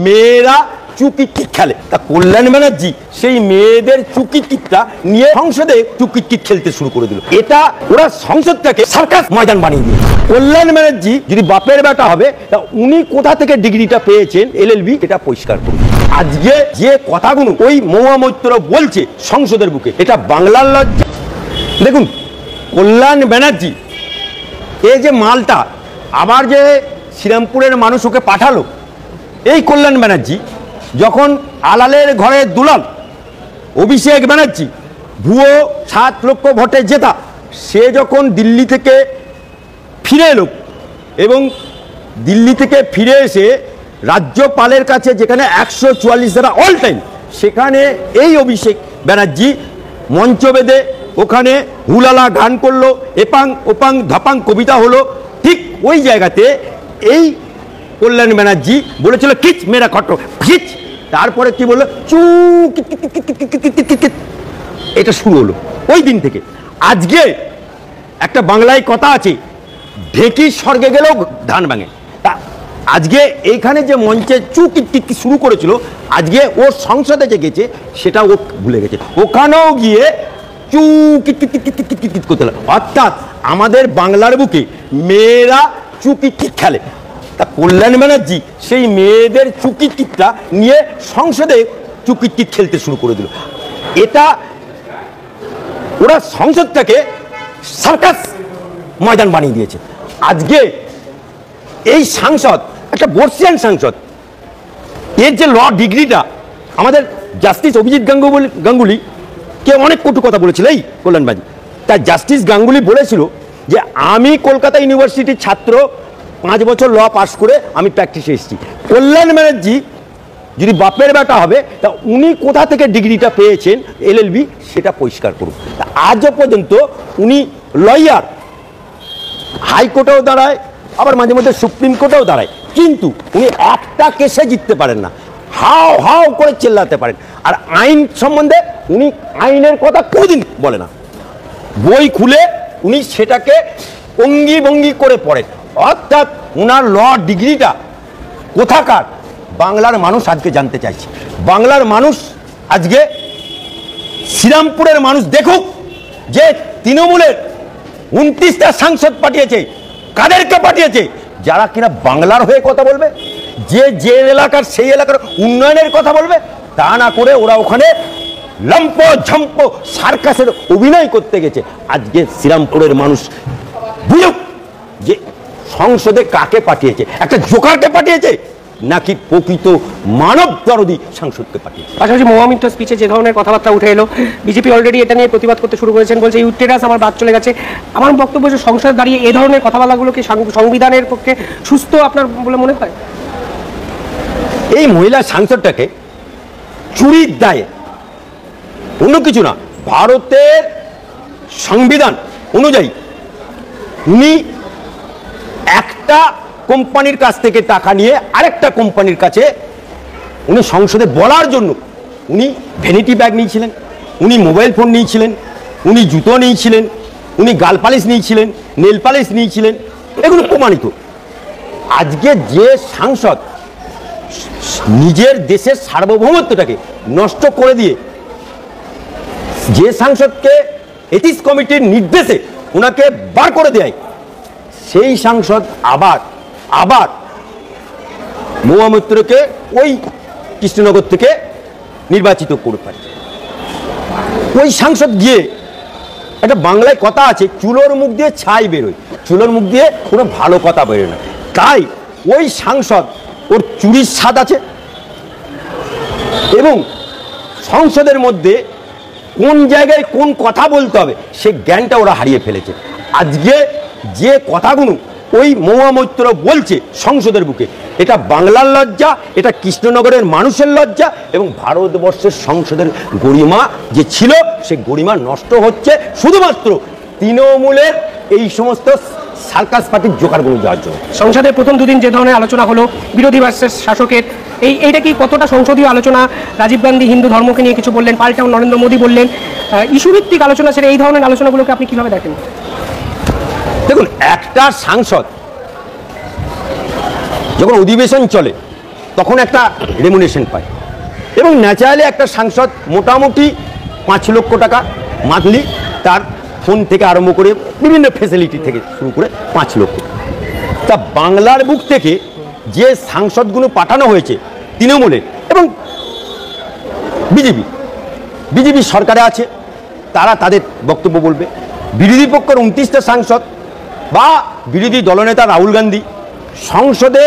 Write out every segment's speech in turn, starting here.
মেয়েরা চুকি কিক খেলে, তা কল্যাণ ব্যানার্জি সেই মেয়েদের চুকি কিকটা নিয়ে সংসদে চুকি কিক খেলতে শুরু করে দিল। এটা ওরা সংসদটাকে সার্কাস ময়দান বানিয়ে দিল। কল্যাণ ব্যানার্জি যদি বাপের বেটা হবে, তা উনি কোথা থেকে ডিগ্রিটা পেয়েছেন LLB, এটা পরিষ্কার করুন। আজকে যে কথাগুলো ওই মহুয়া মৈত্র বলছে সংসদের বুকে, এটা বাংলার লজ্জা। দেখুন, কল্যাণ ব্যানার্জি এই যে মালটা আবার যে শ্রীরামপুরের মানুষ ওকে পাঠালো, এই কল্যাণ ব্যানার্জি যখন আলালের ঘরে দুলাল অভিষেক ব্যানার্জি ভুয়ো 7 লক্ষ ভোটে জেতা, সে যখন দিল্লি থেকে ফিরে এলো এবং দিল্লি থেকে ফিরে এসে রাজ্যপালের কাছে যেখানে 144 ধারা অল টাইম, সেখানে এই অভিষেক ব্যানার্জি মঞ্চ বেঁধে ওখানে হুলালা গান করলো, এপাং ওপাং ধাপাং কবিতা হলো। ঠিক ওই জায়গাতে এই কল্যাণ ব্যানার্জি বলেছিল কিচ মেরা খটো খিচ, তারপরে কি বললো চু, এটা শুরু হলো ওই দিন থেকে। আজকে একটা বাংলায় কথা আছে, ঢেকি স্বর্গে গেলেও ধান ভাঙে। তা আজকে এইখানে যে মঞ্চে চু কিক শুরু করেছিল, আজকে ও সংসদে যে গেছে সেটা ও ভুলে গেছে, ওখানেও গিয়ে চু কিক করতে হলো। অর্থাৎ আমাদের বাংলার বুকে মেয়েরা চুকি কিক খেলে, তা কল্যাণ ব্যানার্জি সেই মেয়েদের চুকি কিকটা নিয়ে সংসদে চুকি কিক খেলতে শুরু করে দিল। এটা ওরা সংসদটাকে সার্কাস ময়দান বানিয়ে দিয়েছে। আজকে এই সাংসদ একটা বর্ষিয়ান সাংসদ, এর যে ল ডিগ্রিটা, আমাদের জাস্টিস অভিজিৎ গাঙ্গুলি কে অনেক কটু কথা বলেছিল এই কল্যাণ ব্যানার্জি। তাই জাস্টিস গাঙ্গুলি বলেছিল যে আমি কলকাতা ইউনিভার্সিটির ছাত্র, 5 বছর ল পাস করে আমি প্র্যাকটিসে এসেছি। কল্যাণ ব্যানার্জি যদি বাপের বেটা হবে, তা উনি কোথা থেকে ডিগ্রিটা পেয়েছেন LLB, সেটা পরিষ্কার করুন। আজও পর্যন্ত উনি লয়ার, হাইকোর্টেও দাঁড়ায়, আবার মাঝে মধ্যে সুপ্রিম কোর্টেও দাঁড়ায়, কিন্তু উনি একটা কেসে জিততে পারেন না, হাও হাও করে চেল্লাতে পারেন। আর আইন সম্বন্ধে উনি আইনের কথা কোনোদিন বলে না, বই খুলে উনি সেটাকে অঙ্গি ভঙ্গি করে পড়েন। অর্থাৎ ওনার ল ডিগ্রিটা কোথাকার বাংলার মানুষ আজকে জানতে চাইছে। বাংলার মানুষ আজকে শ্রীরামপুরের মানুষ দেখুক যে তৃণমূলের 29টা সাংসদ পাঠিয়েছে, কাদেরকে পাঠিয়েছে, যারা কিনা বাংলার হয়ে কথা বলবে, যে এলাকার সেই এলাকার উন্নয়নের কথা বলবে, তা না করে ওরা ওখানে লম্প ঝম্প সার্কাসের অভিনয় করতে গেছে। আজকে শ্রীরামপুরের মানুষ বুঝুক যে সংসদে কাকে পাঠিয়েছে, একটা জোকারকে পাঠিয়েছে নাকি প্রকৃত মানব দরদি সাংসদকে পাঠিয়েছে। পাশাপাশি মহুয়া মৈত্র স্পিচে যে ধরনের কথাবার্তা উঠে এলো, বিজেপি অলরেডি এটা নিয়ে প্রতিবাদ করতে শুরু করেছেন, বলছে ইউটেরাস আমার বাদ চলে গেছে। আমার বক্তব্য যে সংসদে দাঁড়িয়ে এই ধরনের কথাবার্তাগুলোকে সংবিধানের পক্ষে সুস্থ আপনার বলে মনে হয়? এই মহিলা সাংসদটাকে চুরির দায়ে, অন্য কিছু না, ভারতের সংবিধান অনুযায়ী উনি একটা কোম্পানির কাছ থেকে টাকা নিয়ে আরেকটা কোম্পানির কাছে উনি সংসদে বলার জন্য উনি ভ্যানিটি ব্যাগ নিয়েছিলেন, উনি মোবাইল ফোন নিয়েছিলেন, উনি জুতো নিয়েছিলেন, উনি গাল পালিশ নিয়েছিলেন, নেল পালিশ নিয়েছিলেন, এগুলো প্রমাণিত। আজকে যে সাংসদ নিজের দেশের সার্বভৌমত্বটাকে নষ্ট করে দিয়ে, যে সাংসদকে এথিক্স কমিটির নির্দেশে ওনাকে বার করে দেয়, সেই সাংসদ আবার মহুয়া মৈত্রকে ওই কৃষ্ণনগর থেকে নির্বাচিত করে পারে। ওই সাংসদ গিয়ে, একটা বাংলায় কথা আছে, চুলোর মুখ দিয়ে ছাই বেরোয়, চুলোর মুখ দিয়ে কোনো ভালো কথা বেরোয় না। তাই ওই সাংসদ ওর চুরির স্বাদ আছে এবং সংসদের মধ্যে কোন জায়গায় কোন কথা বলতে হবে সে জ্ঞানটা ওরা হারিয়ে ফেলেছে। আজকে যে কথাগুলো ওই মহুয়া মৈত্র বলছে সংসদের বুকে, এটা বাংলার লজ্জা, এটা কৃষ্ণনগরের মানুষের লজ্জা এবং ভারতবর্ষের সংসদের গরিমা যে ছিল সে গরিমা নষ্ট হচ্ছে শুধুমাত্র তৃণমূলের এই সমস্ত সার্কাস পার্টির জোকারগুলো যাওয়ার জন্য। সংসদের প্রথম দুদিন যে ধরনের আলোচনা হলো বিরোধী ভার্সেস শাসকের, এইটা কি কতটা সংসদীয় আলোচনা? রাজীব গান্ধী হিন্দু ধর্মকে নিয়ে কিছু বললেন, পাল্টাও নরেন্দ্র মোদী বললেন, ইস্যুভিত্তিক আলোচনা ছেড়ে এই ধরনের আলোচনাগুলোকে আপনি কিভাবে দেখেন? দেখুন, একটা সাংসদ যখন অধিবেশন চলে তখন একটা রেমুনেশন পায়। এবং ন্যাচারালি একটা সাংসদ মোটামুটি 5 লক্ষ টাকা মান্থলি, তার ফোন থেকে আরম্ভ করে বিভিন্ন ফেসিলিটি থেকে শুরু করে 5 লক্ষ। তা বাংলার বুক থেকে যে সাংসদগুলো পাঠানো হয়েছে তৃণমূলের এবং বিজেপি সরকারে আছে, তারা তাদের বক্তব্য বলবে। বিরোধী পক্ষের 29টা সাংসদ বা বিরোধী দলনেতা রাহুল গান্ধী, সংসদে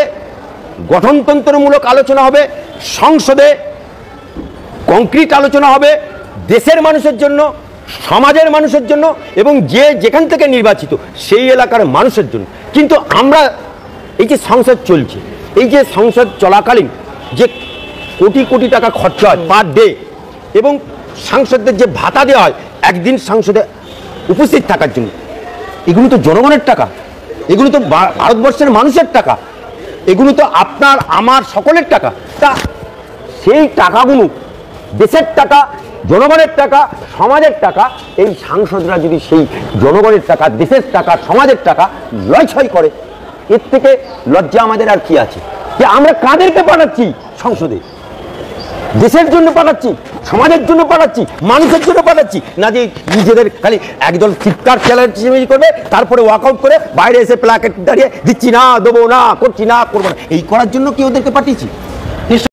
গঠনতন্ত্রমূলক আলোচনা হবে, সংসদে কংক্রিট আলোচনা হবে দেশের মানুষের জন্য, সমাজের মানুষের জন্য এবং যে যেখান থেকে নির্বাচিত সেই এলাকার মানুষের জন্য। কিন্তু আমরা এই যে সংসদ চলছে, এই যে সংসদ চলাকালীন যে কোটি কোটি টাকা খরচা হয় পার ডে, এবং সাংসদদের যে ভাতা দেওয়া হয় একদিন সংসদে উপস্থিত থাকার জন্য, এগুলো তো জনগণের টাকা, এগুলো তো ভারতবর্ষের মানুষের টাকা, এগুলো তো আপনার আমার সকলের টাকা। তা সেই টাকাগুলো, দেশের টাকা, জনগণের টাকা, সমাজের টাকা, এই সাংসদরা যদি সেই জনগণের টাকা, দেশের টাকা, সমাজের টাকা লয়ছয় করে, এর থেকে লজ্জা আমাদের আর কি আছে? যে আমরা কাদেরকে পাঠাচ্ছি সংসদে? দেশের জন্য পাঠাচ্ছি, সমাজের জন্য পাঠাচ্ছি, মানুষের জন্য পাঠাচ্ছি না যে নিজেদের খালি একদল চিৎকার চেঁচামেচি করবে, তারপরে ওয়াকআউট করে বাইরে এসে প্ল্যাকেট দাঁড়িয়ে দিচ্ছি না, দেবো না, করছি না, করবো না, এই করার জন্য কি ওদেরকে পাঠিয়েছি?